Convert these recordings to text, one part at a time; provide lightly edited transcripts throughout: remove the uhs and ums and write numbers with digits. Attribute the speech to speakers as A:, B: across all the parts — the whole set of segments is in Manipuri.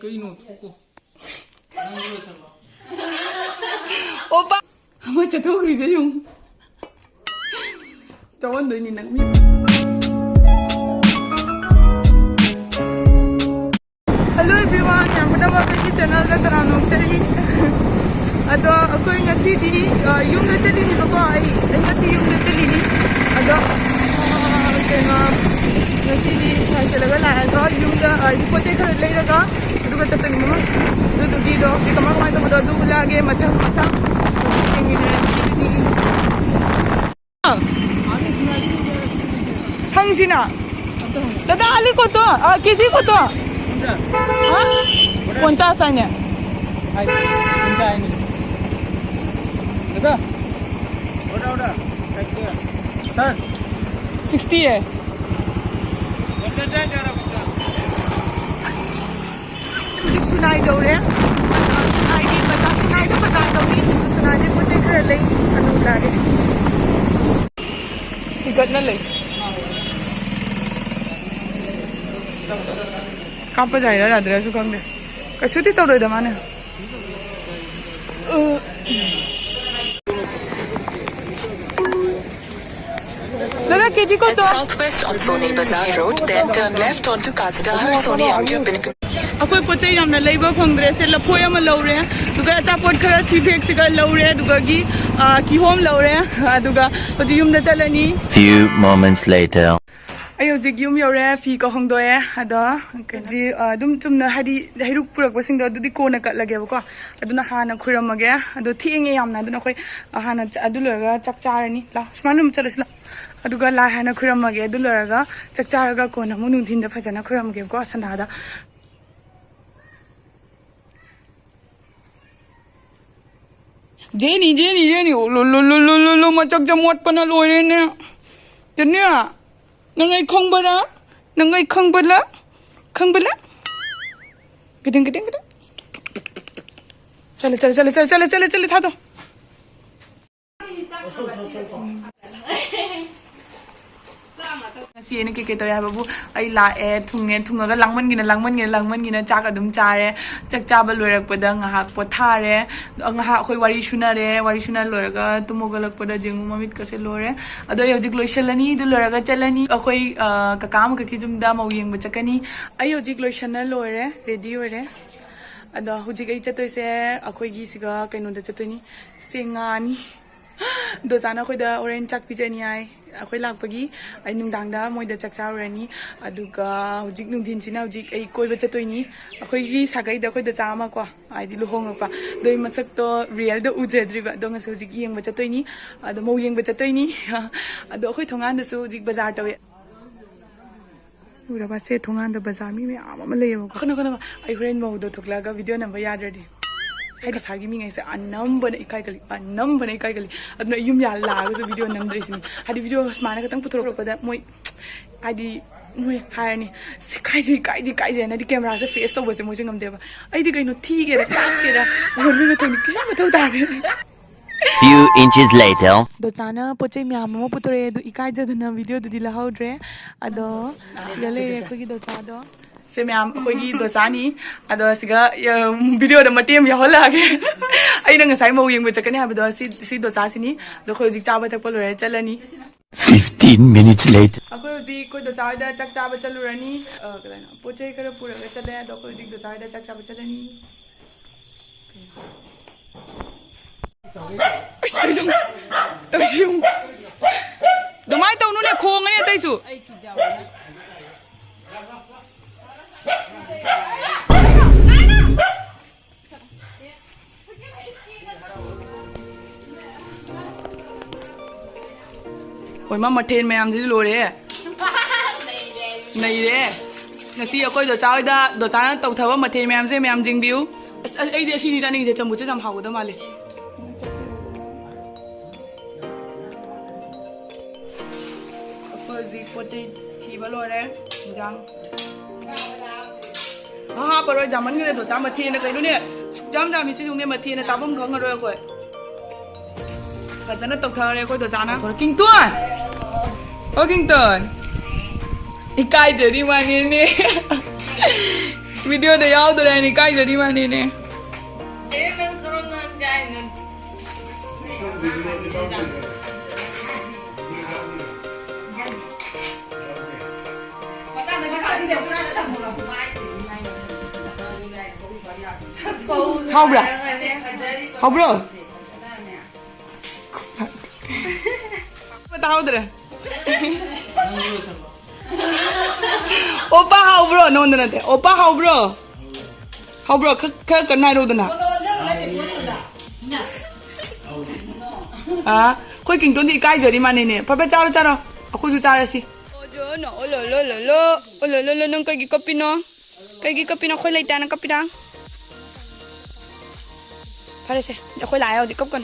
A: Kaino ko. Nangyo sa ba?
B: Opa. Ama chato gi je yung. Chawan doi ni nang mi. Hello everyone, I'm Madam Abhi channel da taranong chali. Ado akoi ngasi di yung da chali ni bako ai ngasi yung da chali ni. Ado kena ngasi di sai chalaga la ado yung da di poche khar lai raga duga tatani mama du di do di kama kama to du lage mathang mathang ingine di thangsinna dada ali ko to kg ko to Poncha sign hai.
A: Ai, poncha ai ni. Dada. Oda. Sir.
B: 60 hai. Sunai do re. Sunai di bata do ni. Sunai di poche khar lai anu la re. Tikat na lai. Kapa jai ra adra su kam de. Kasuti tawdo da mane. Dada keji ko to.
C: Southwest on Sony Bazaar Road, then turn left onto Cachar, Sony Amju Pinnacle.
B: Akoi poche yamna leiba phangdre se lapoi ama lawre duga achapot khara sibek siga lawre duga gi ki home lawre aduga hoji yum da chalani.
D: Few moments later.
B: Ayo jig yum yore fi ko hongdoye ada ji dum chumna hari hairuk purak basing do dudi ko na kat lage ko aduna hana khuramage ado thinge yamna aduna khoi hana adu loga chak charani la smanum chalasla aduga la hana khuramage adu loga chak charaga ko na munung thin da phajana khuramage ko sanada Jenny lo machak jamot pana loire ne tenya nangai khong bala gedeng chale tha do si ne ke to ya babu ai la e thunga langman gina chak adum chare chak cha ba loirak pada ngahak pothare ngaha khoi wari shuna loiraga tumogalak pada jengu mamit ka se lore ado yojik loisalani du loiraga chalani khoi kakam ka kijum da mau yeng ba chakani ai yojik loisana lore ready ore ado hujik ai chatoi se akhoi gi siga kaino da chatoi ni sengani do jana khoi da orange chak pijani ai akhoi lakpagi ai nungdang da moi da chak chaurani aduga hujik nungdin sina hujik ai koi ba chatoi ni akhoi gi sagai da khoi da chama ko ai di luhong pa doi masak to real da ujedri ba dong se hujik yeng ba chatoi ni ado mo yeng ba chatoi ni ado akhoi thongan da su hujik bazar tawe ura ba se thongan da bazar mi me ama le ko khana ai friend mo do thokla ga video number yadradi hai ka sagi mi ngai se anambana ikai gali adna yum ya la ga so video nam dresini hadi video smana ka tang puthoro ko da moi adi moi haani kai ji na di camera se face to bose moi ngam deba ai di kai no thi ge ra ka ke ra mon mi thoni kisa ma thau da
D: Few inches later.
B: do chana poche mi ama mo putore do ikai ja na video do di la haudre ado sigale ko gi do cha do se me am ko gi do sani ado siga video da matem ya hola ge ai na ngasai mo yeng ba chakani ha do si do cha sini do khoi jik cha ba tak palo re chalani
D: 15 minutes later.
B: akoi ji ko do cha da chak cha ba chalurani kalana poche kara pura ga chale do khoi jik do cha da chak cha ba chalani do mai tau nu ne khong ne tai su Oi ma mathen mayam ji lo re nei re ngasi akoi do chai da do cha tau thawa mathen mayam se mayam jing biu ai de si ni da ni je chamu che jam haw da male akoi ji poche thi ba lo re jang ha paroi jaman nge do cha mathen na kai nu ne jam mi se jung ne mathen na chabam khang ro koi fazana tau thare koi do cha na king tuan Ô Kinh Tởn Ikai trở đi mà nghe nè video de yao de ni kai de di ma ni ne How bro? How bro? Tahu deh. Opa how bro? No no no. Opa how bro? How bro? Kau kenal itu na? Ah, kau king tuan di kai jadi mana ni? Papa caro caro. Aku tu caro sih. Oh jo no. Oh lo nung kau gigi kopi no. Kau gigi kopi no. Kau lagi tanah kopi dah. Phải xem, để khôi lại thì cấp cần.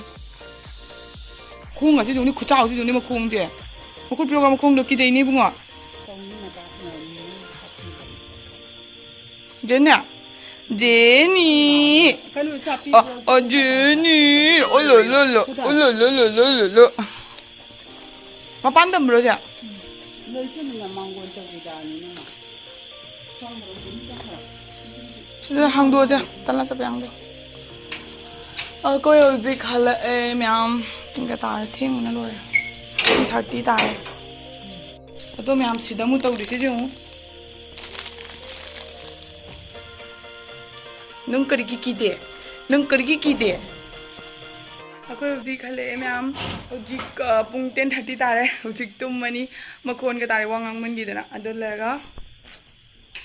B: Khung à, chứ dùng đi khung chảo chứ dùng đi mà khung chứ. Mà khung biểu mà khung được cái gì ní bung à? Jenny, Jenny, Jenny, ôi lơ. Mà bán đầm rồi chứ? Giờ hàng đua chứ, tao làm sao hàng đua. Cô yêu dịch hả lệ mèm cái tài thiên nó rồi 30 tài tôi mèm xí đâm một tàu đi chứ không nâng cờ đi kỳ đẻ cô yêu dịch hả lệ mèm dịch bung tên 30 tài đấy dịch tụm mà ní mà con cái tài quăng ngang mình đi đấy nè đó là cái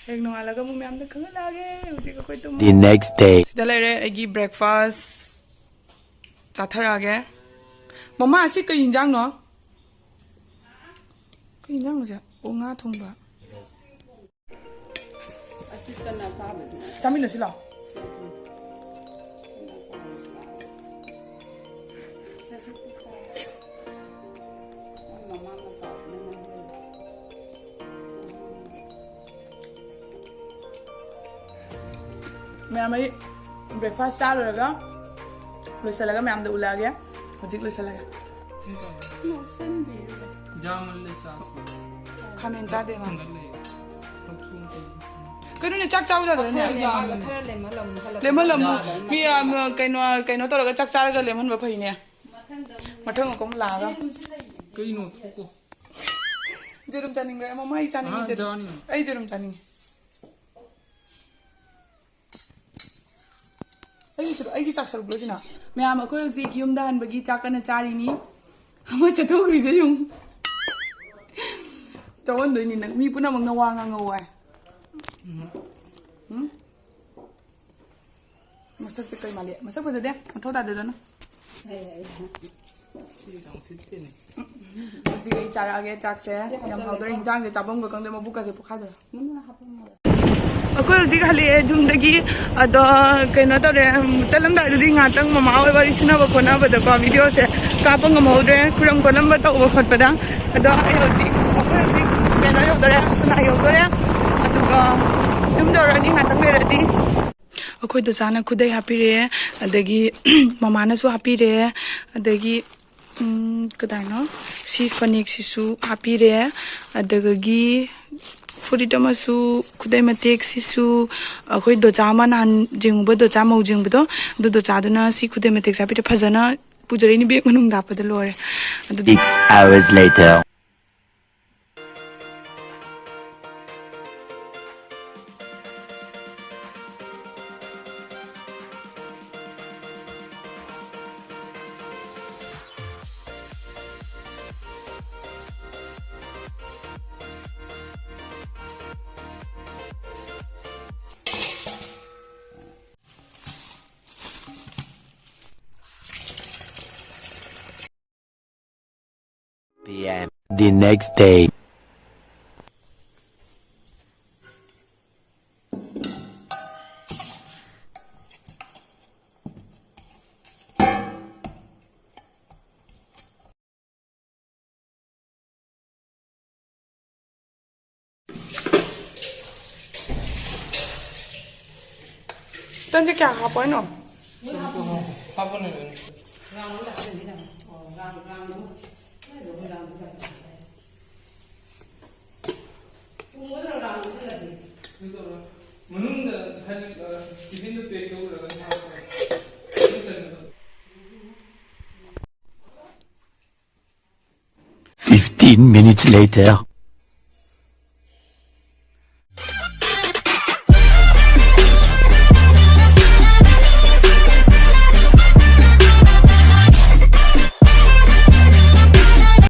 B: em nói là cái bung mèm nó khứ là cái dịch cái tụm
D: The next day.
B: đó là cái breakfast 자타라게 엄마 아시 그 인장 너? 그 인장 뭐지? 옹아 통바 잠이 넣으시라 mẹ mấy breakfast sao rồi đó Lui salaga मैं आमदे उला गया मुझे lui salaga
A: जामल ले साथ
B: खामें जादे मां करूँ ने चक चाउ जादे ने लेमन लम्बू मी कहीं तो लगा चक चार का लेमन बफाई ने मठंग को लागा
A: कहीं नो को
B: जेरुम जानिंग रे मम्मा ही जानिंग आई जेरुम जानिंग आई चाक सरुक लोसिना मैम अखोय हजिक युमदा हनबगी चाकना चारिनी हम चथोखरि जे युम चवन दोइनी नंग मी पुना मंगना Vanga ngawai masak se kai mali masak baje de thoda de dona hजिक आई चारा आगे चाक से यम हाउदरे हिंजांग से चाबम ग कंदे मबुका से पुखा दे अखोय हजिक हले जुमदगी अदो कइनो तरे चलमदादि ngaतंग ममा ओय बारी सुनाबो कोनाबो को वीडियो से कापंग मौदरे खुरम कोलम तौबो खतपदा अदो आई हजिक अखोय हजिक मेना योदरे सुना योदरे अदुगा जुमदरनि ngaतंग लेरदि अखोय द जाना खुदै हापिरे अदगी ममानासु हापिरे अदगी कदानो सी फनिक सिसु हापिरे अदगी फुरिदमसु खुदै मतेक सिसु अखोय दोजामा नान जिंगबो दोजा मौ जिंगबदो दोजादुना सी खुदै मतेक सापिते फजना पुजरेनि बेग मनुंग दापद लोरे
D: 6 hours later. PM. The next day.
B: Tanje kya hapoy no?
A: Hapon na ꯃꯅꯨꯡꯗ ꯍꯥꯏꯗꯤ ꯇꯤꯐꯤꯟꯗꯣ ꯄꯦꯛ ꯇꯧꯔꯒ ꯊꯥꯕ
D: 15 minutes later.